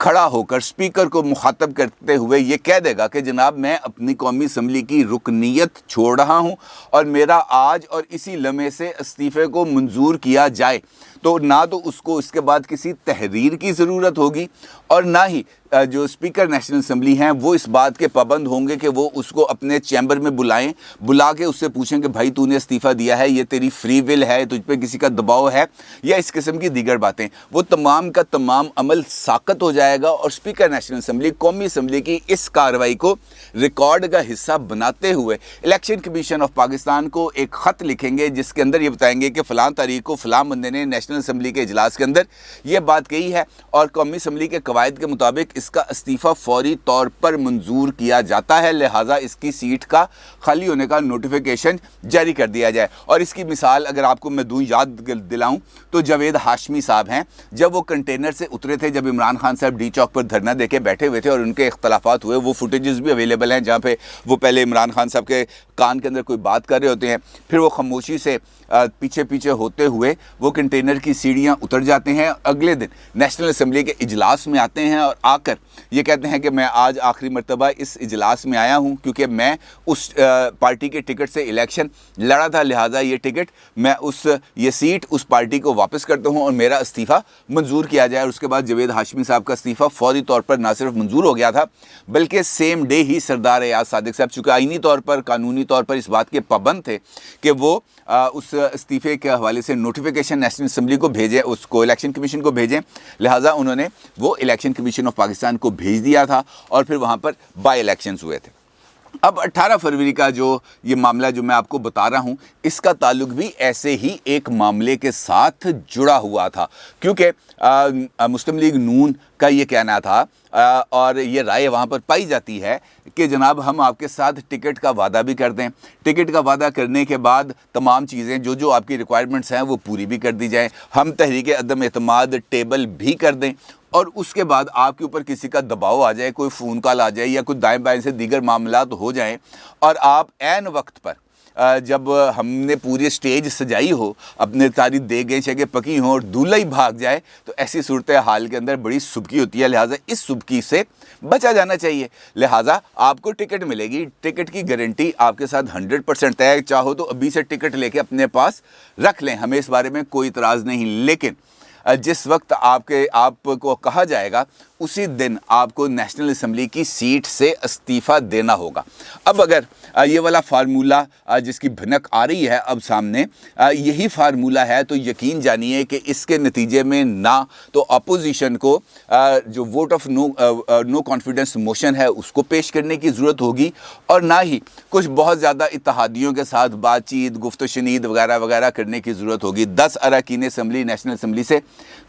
کھڑا ہو کر اسپیکر کو مخاطب کرتے ہوئے یہ کہہ دے گا کہ جناب میں اپنی قومی اسمبلی کی رکنیت چھوڑ رہا ہوں اور میرا آج اور اسی لمحے سے استعفے کو منظور کیا جائے، تو نہ تو اس کو اس کے بعد کسی تحریر کی ضرورت ہوگی اور نہ ہی جو اسپیکر نیشنل اسمبلی ہیں وہ اس بات کے پابند ہوں گے کہ وہ اس کو اپنے چیمبر میں بلا کے اس سے پوچھیں کہ بھائی تو نے استعفیٰ دیا ہے، یہ تیری فری ول ہے، تجھ پہ کسی کا دباؤ ہے یا اس قسم کی دیگر باتیں، وہ تمام کا تمام عمل ساقط ہو جائے گا اور اسپیکر نیشنل اسمبلی قومی اسمبلی کی اس کارروائی کو ریکارڈ کا حصہ بناتے ہوئے الیکشن کمیشن آف پاکستان کو ایک خط لکھیں گے جس کے اندر یہ بتائیں گے کہ فلاں تاریخ کو فلاں بندے نے نیشنل اسمبلی کے اجلاس کے اندر یہ بات کہی ہے اور قومی اسمبلی کے قواعد کے مطابق اس کا استعفیٰ فوری طور پر منظور کیا جاتا ہے، لہٰذا اس کی سیٹ کا خالی ہونے کا نوٹیفیکیشن جاری کر دیا جائے۔ اور اس کی مثال اگر آپ کو میں دوں، یاد دلاؤں تو جاوید ہاشمی صاحب ہیں، جب وہ کنٹینر سے اترے تھے، جب عمران خان صاحب ڈی چوک پر دھرنا دے کے بیٹھے ہوئے تھے اور ان کے اختلافات ہوئے، وہ فوٹیجز بھی اویلیبل ہیں جہاں پہ وہ پہلے عمران خان صاحب کے کان کے اندر کوئی بات کر رہے ہوتے ہیں، پھر وہ خاموشی سے پیچھے ہوتے ہوئے وہ کنٹینر کی سیڑھیاں اتر جاتے ہیں، اگلے دن نیشنل اسمبلی کے اجلاس میں آتے ہیں اور آ کر یہ کہتے ہیں کہ میں آج آخری مرتبہ اس اجلاس میں آیا ہوں کیونکہ میں اس پارٹی کے ٹکٹ سے الیکشن لڑا تھا، لہٰذا یہ سیٹ اس پارٹی کو واپس کرتا ہوں اور میرا استعفیٰ منظور کیا جائے۔ اور اس کے بعد جاوید ہاشمی صاحب کا استعفیٰ فوری طور پر نہ صرف منظور ہو گیا تھا بلکہ سیم ڈے ہی سردار ایاز صادق صاحب چونکہ آئینی طور پر قانونی طور پر اس بات کے پابند تھے کہ وہ اس استعفے کے حوالے سے نوٹیفیکیشن نیشنل اسمبلی کو بھیجیں، اس کو الیکشن کمیشن کو بھیجیں، لہٰذا انہوں نے وہ الیکشن کمیشن آف پاکستان کو بھیج دیا تھا اور پھر وہاں پر بائی الیکشنز ہوئے تھے۔ اب 18 فروری کا جو یہ معاملہ جو میں آپ کو بتا رہا ہوں اس کا تعلق بھی ایسے ہی ایک معاملے کے ساتھ جڑا ہوا تھا، کیونکہ مسلم لیگ نون کا یہ کہنا تھا اور یہ رائے وہاں پر پائی جاتی ہے کہ جناب ہم آپ کے ساتھ ٹکٹ کا وعدہ بھی کر دیں، ٹکٹ کا وعدہ کرنے کے بعد تمام چیزیں جو آپ کی ریکوائرمنٹس ہیں وہ پوری بھی کر دی جائیں، ہم تحریک عدم اعتماد ٹیبل بھی کر دیں اور اس کے بعد آپ کے اوپر کسی کا دباؤ آ جائے، کوئی فون کال آ جائے یا کوئی دائیں بائیں سے دیگر معاملات ہو جائیں اور آپ عین وقت پر جب ہم نے پوری سٹیج سجائی ہو، اپنے ساری دیگیں شگیں پکی ہوں اور دولہا ہی بھاگ جائے، تو ایسی صورتحال کے اندر بڑی سبکی ہوتی ہے، لہٰذا اس سبکی سے بچا جانا چاہیے، لہٰذا آپ کو ٹکٹ ملے گی، ٹکٹ کی گارنٹی آپ کے ساتھ 100% ہے، چاہو تو ابھی سے ٹکٹ لے کے اپنے پاس رکھ لیں، ہمیں اس بارے میں کوئی اعتراض نہیں، لیکن جس وقت آپ کو کہا جائے گا اسی دن آپ کو نیشنل اسمبلی کی سیٹ سے استعفیٰ دینا ہوگا۔ اب اگر یہ والا فارمولہ جس کی بھنک آ رہی ہے اب سامنے یہی فارمولہ ہے تو یقین جانیے کہ اس کے نتیجے میں نہ تو اپوزیشن کو جو vote of no confidence motion ہے اس کو پیش کرنے کی ضرورت ہوگی اور نہ ہی کچھ بہت زیادہ اتحادیوں کے ساتھ بات چیت گفت و شنید وغیرہ وغیرہ کرنے کی ضرورت ہوگی۔ 10 اراکین اسمبلی نیشنل اسمبلی سے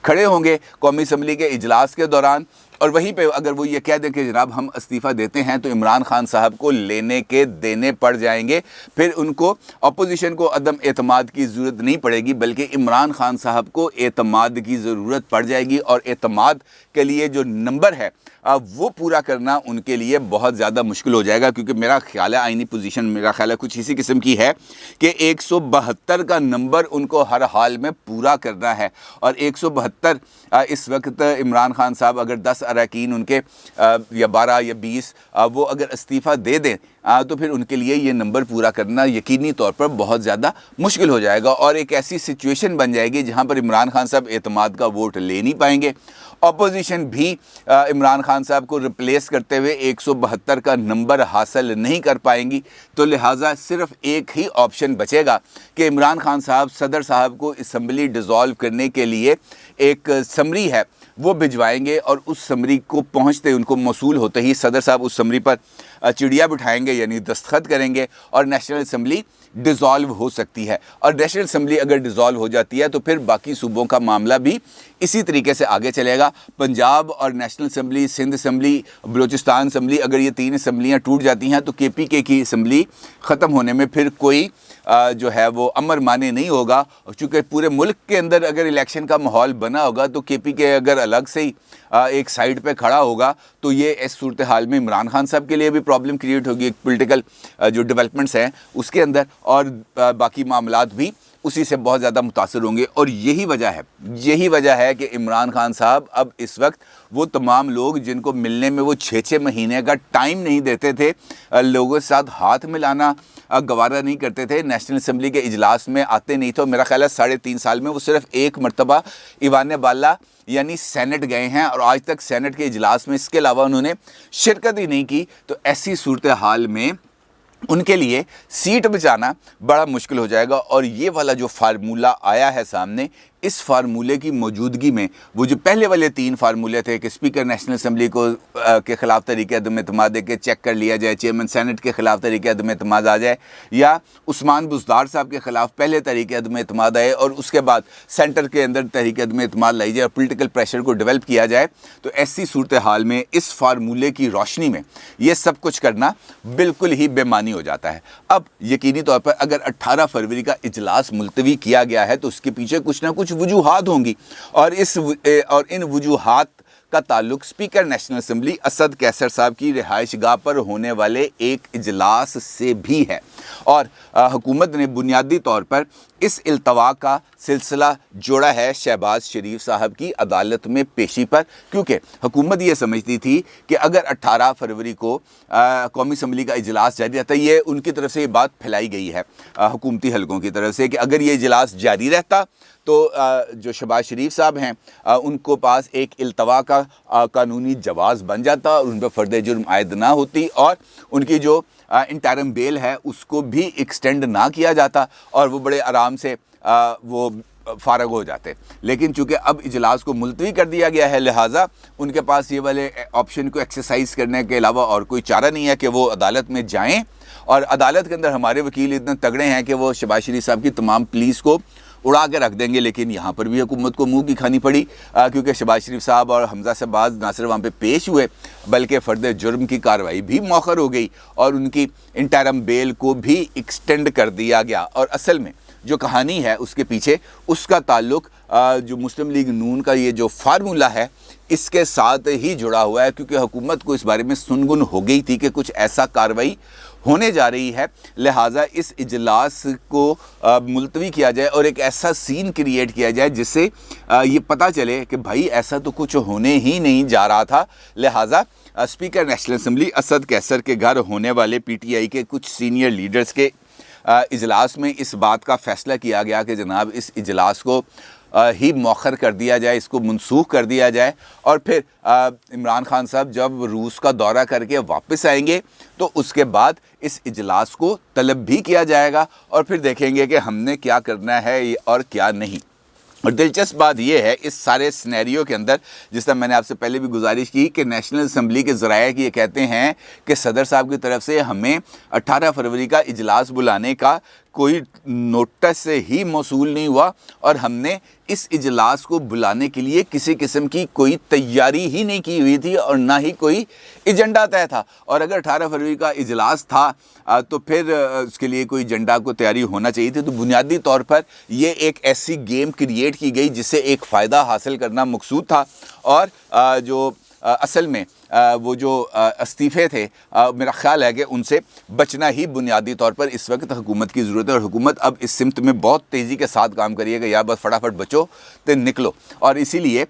کھڑے ہوں گے قومی اسمبلی کے اجلاس کے دوران اور وہیں پہ اگر وہ یہ کہہ دیں کہ جناب ہم استعفیٰ دیتے ہیں تو عمران خان صاحب کو لینے کے دینے پڑ جائیں گے، پھر ان کو اپوزیشن کو عدم اعتماد کی ضرورت نہیں پڑے گی بلکہ عمران خان صاحب کو اعتماد کی ضرورت پڑ جائے گی اور اعتماد کے لیے جو نمبر ہے وہ پورا کرنا ان کے لیے بہت زیادہ مشکل ہو جائے گا، کیونکہ میرا خیال ہے آئینی پوزیشن میرا خیال ہے کچھ اسی قسم کی ہے کہ 172 کا نمبر ان کو ہر حال میں پورا کرنا ہے اور 172 اس وقت عمران خان صاحب اگر 10 اراکین ان کے یا 12 یا 20 وہ اگر استعفیٰ دے دیں تو پھر ان کے لیے یہ نمبر پورا کرنا یقینی طور پر بہت زیادہ مشکل ہو جائے گا اور ایک ایسی سچویشن بن جائے گی جہاں پر عمران خان صاحب اعتماد کا ووٹ لے نہیں پائیں گے، اپوزیشن بھی عمران خان صاحب کو ریپلیس کرتے ہوئے 172 کا نمبر حاصل نہیں کر پائیں گی، تو لہٰذا صرف ایک ہی آپشن بچے گا کہ عمران خان صاحب صدر صاحب کو اسمبلی ڈیزالو کرنے کے لیے ایک سمری ہے وہ بھجوائیں گے اور اس سمری کو پہنچتے ان کو موصول ہوتے ہی صدر صاحب اس سمری پر چڑیا بٹھائیں گے یعنی دستخط کریں گے اور نیشنل اسمبلی ڈیزالو ہو سکتی ہے اور نیشنل اسمبلی اگر ڈیزالو ہو جاتی ہے تو پھر باقی صوبوں کا معاملہ بھی اسی طریقے سے آگے چلے گا۔ پنجاب اور national assembly, Sindh assembly, Balochistan assembly, اگر یہ 3 اسمبلیاں ٹوٹ جاتی ہیں تو کے پی کے کی اسمبلی ختم ہونے میں پھر کوئی جو ہے وہ امر مانے نہیں ہوگا، چونکہ پورے ملک کے اندر اگر الیکشن کا ماحول بنا ہوگا تو کے پی کے اگر الگ سے ہی ایک سائڈ پہ کھڑا ہوگا تو یہ اس صورتحال میں عمران خان صاحب کے لیے بھی پرابلم کریٹ ہوگی، ایک پولیٹیکل جو ڈیولپمنٹس ہیں اس کے اندر اور باقی معاملات بھی اسی سے بہت زیادہ متاثر ہوں گے. اور یہی وجہ ہے کہ عمران خان صاحب اب اس وقت وہ تمام لوگ جن کو ملنے میں وہ 6 مہینے کا ٹائم نہیں دیتے تھے, لوگوں کے ساتھ ہاتھ ملانا گوارا نہیں کرتے تھے, نیشنل اسمبلی کے اجلاس میں آتے نہیں تھے. میرا خیال ہے 3.5 سال میں وہ صرف ایک مرتبہ ایوان بالا یعنی سینٹ گئے ہیں, اور آج تک سینٹ کے اجلاس میں اس کے علاوہ انہوں نے شرکت ہی نہیں کی. تو ایسی صورتحال میں ان کے لیے سیٹ بچانا بڑا مشکل ہو جائے گا. اور یہ والا جو فارمولہ آیا ہے سامنے, اس فارمولے کی موجودگی میں وہ جو پہلے والے 3 فارمولے تھے کہ اسپیکر نیشنل اسمبلی کو کے خلاف تحریک عدم اعتماد دے کے چیک کر لیا جائے, چیئرمین سینٹ کے خلاف تحریک عدم اعتماد آ جائے, یا عثمان بزدار صاحب کے خلاف پہلے تحریک عدم اعتماد آئے اور اس کے بعد سینٹر کے اندر تحریک عدم اعتماد لائی جائے اور پولیٹیکل پریشر کو ڈیولپ کیا جائے. تو ایسی صورتحال میں اس فارمولے کی روشنی میں یہ سب کچھ کرنا بالکل ہی بے معنی ہو جاتا ہے. اب یقینی طور پر اگر 18 فروری کا اجلاس ملتوی کیا گیا ہے تو اس کے پیچھے کچھ نہ کچھ وجوہات ہوں گی, اور ان وجوہات کا تعلق اسپیکر نیشنل اسمبلی اسد کیسر صاحب کی رہائش گاہ پر ہونے والے ایک اجلاس سے بھی ہے. اور حکومت نے بنیادی طور پر اس التوا کا سلسلہ جوڑا ہے شہباز شریف صاحب کی عدالت میں پیشی پر, کیونکہ حکومت یہ سمجھتی تھی کہ اگر 18 فروری کو قومی اسمبلی کا اجلاس جاری رہتا, یہ ان کی طرف سے یہ بات پھیلائی گئی ہے حکومتی حلقوں کی طرف سے, کہ اگر یہ اجلاس جاری رہتا تو جو شہباز شریف صاحب ہیں ان کو پاس ایک التوا کا قانونی جواز بن جاتا اور ان پہ فرد جرم عائد نہ ہوتی, اور ان کی جو انٹرم بیل ہے اس کو بھی ایکسٹینڈ نہ کیا جاتا اور وہ بڑے آرام سے وہ فارغ ہو جاتے. لیکن چونکہ اب اجلاس کو ملتوی کر دیا گیا ہے, لہٰذا ان کے پاس یہ والے آپشن کو ایکسرسائز کرنے کے علاوہ اور کوئی چارہ نہیں ہے کہ وہ عدالت میں جائیں. اور عدالت کے اندر ہمارے وکیل اتنے تگڑے ہیں کہ وہ شہباز شریف صاحب کی تمام پلیس کو اڑا کے رکھ دیں گے. لیکن یہاں پر بھی حکومت کو منہ کی کھانی پڑی, کیونکہ شہباز شریف صاحب اور حمزہ شہباز نہ صرف وہاں پہ پیش ہوئے بلکہ فرد جرم کی کارروائی بھی مؤخر ہو گئی اور ان کی انٹرم بیل کو بھی ایکسٹینڈ کر دیا گیا. اور اصل میں جو کہانی ہے اس کے پیچھے اس کا تعلق جو مسلم لیگ نون کا یہ جو فارمولہ ہے اس کے ساتھ ہی جڑا ہوا ہے, کیونکہ حکومت کو اس بارے میں سنگن ہو گئی تھی کہ کچھ ایسا کارروائی ہونے جا رہی ہے, لہٰذا اس اجلاس کو ملتوی کیا جائے اور ایک ایسا سین کریٹ کیا جائے جس سے یہ پتہ چلے کہ بھائی ایسا تو کچھ ہونے ہی نہیں جا رہا تھا. لہٰذا اسپیکر نیشنل اسمبلی اسد کیسر کے گھر ہونے والے پی ٹی آئی کے کچھ سینئر لیڈرز کے اجلاس میں اس بات کا فیصلہ کیا گیا کہ جناب اس اجلاس کو ہی مؤخر کر دیا جائے, اس کو منسوخ کر دیا جائے, اور پھر عمران خان صاحب جب روس کا دورہ کر کے واپس آئیں گے تو اس کے بعد اس اجلاس کو طلب بھی کیا جائے گا اور پھر دیکھیں گے کہ ہم نے کیا کرنا ہے اور کیا نہیں. اور دلچسپ بات یہ ہے اس سارے سینیریو کے اندر, جس طرح میں نے آپ سے پہلے بھی گزارش کی کہ نیشنل اسمبلی کے ذرائع یہ کہتے ہیں کہ صدر صاحب کی طرف سے ہمیں 18 فروری کا اجلاس بلانے کا کوئی نوٹس ہی موصول نہیں ہوا اور ہم نے اس اجلاس کو بلانے کے لیے کسی قسم کی کوئی تیاری ہی نہیں کی ہوئی تھی اور نہ ہی کوئی ایجنڈا طے تھا. اور اگر 18 فروری کا اجلاس تھا تو پھر اس کے لیے کوئی ایجنڈا کو تیاری ہونا چاہیے تھی. تو بنیادی طور پر یہ ایک ایسی گیم کریٹ کی گئی جس سے ایک فائدہ حاصل کرنا مقصود تھا, اور جو اصل میں وہ جو استعفے تھے میرا خیال ہے کہ ان سے بچنا ہی بنیادی طور پر اس وقت حکومت کی ضرورت ہے. اور حکومت اب اس سمت میں بہت تیزی کے ساتھ کام کریے گا, یا بس فٹافٹ بچو تو نکلو, اور اسی لیے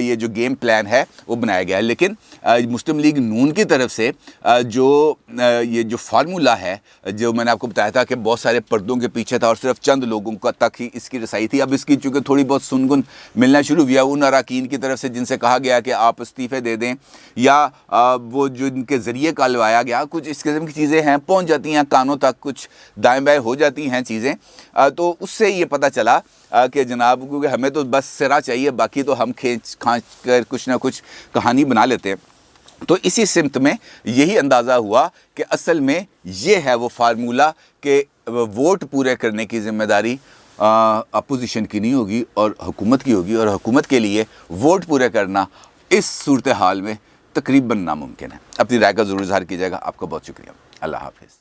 یہ جو گیم پلان ہے وہ بنایا گیا ہے. لیکن مسلم لیگ نون کی طرف سے جو یہ جو فارمولہ ہے جو میں نے آپ کو بتایا تھا کہ بہت سارے پردوں کے پیچھے تھا اور صرف چند لوگوں کا تک ہی اس کی رسائی تھی, اب اس کی چونکہ تھوڑی بہت سنگن ملنا شروع ہوا ان اراکین کی طرف سے جن سے کہا گیا کہ آپ استعفے دے دیں, یا وہ جو ان کے ذریعے کالوایا گیا, کچھ اس قسم کی چیزیں ہیں پہنچ جاتی ہیں کانوں تک, کچھ دائیں بائیں ہو جاتی ہیں چیزیں. تو اس سے یہ پتہ چلا کہ جناب کیونکہ ہمیں تو بس سرا چاہیے, باقی تو ہم کھینچ کر کچھ نہ کچھ کہانی بنا لیتے ہیں. تو اسی سمت میں یہی اندازہ ہوا کہ اصل میں یہ ہے وہ فارمولہ کہ ووٹ پورے کرنے کی ذمہ داری اپوزیشن کی نہیں ہوگی اور حکومت کی ہوگی, اور حکومت کے لیے ووٹ پورے کرنا اس صورتحال میں تقریباً ناممکن ہے. اپنی رائے کا ضرور اظہار کیجیے گا. آپ کا بہت شکریہ. اللہ حافظ.